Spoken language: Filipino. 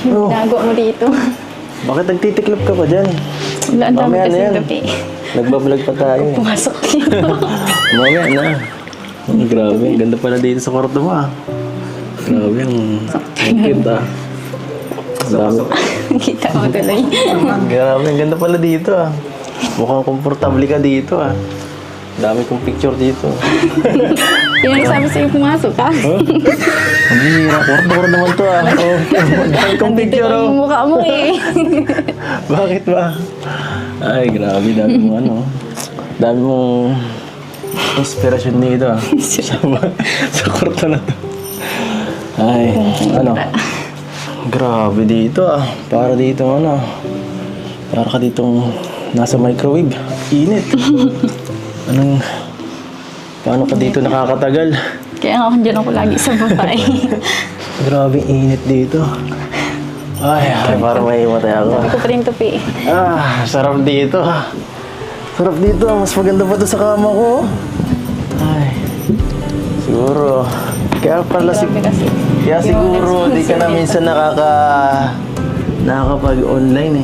Oh. Dago mo dito. Bakit nagtitiklop ka pa dyan? Wala, ang dami Mamaya na kasi yan. gabi. Nagbablog pa tayo eh. Pumasok dito. Mamaya na. Grabe, ang ganda pala dito sa kwarto mo ah. Grabe, ang cute ah. Dami. Kita mo tuloy. Grabe, ang ganda pala dito ah. Mukhang komportable ka dito ah. Dami kong picture dito. Yung nagsabi sa'yo pumasok ka. Huh? Ang hira, kwarto naman to ah. Oh, dami kong Dito picture lang oh. yung mukha mo eh. Bakit ba? Ay, grabe, dami mong ano. Dami mong inspirasyon dito ah. Sa kwarto na to. Ay, ano. Grabe dito ah. Para dito ano. Para ka ditong nasa microwave. Init. Paano ka dito nakakatagal? Kaya nga dyan ako lagi sa babae. Grabe init dito. Ay, parang may himatay ako. Sabi ko pa rin tupi. Ah, sarap dito. Sarap dito. Mas maganda pa to sa kama ko. Ay, siguro. Kaya pala Grabe kasi. Kaya siguro di ka na minsan nakakapag-online eh.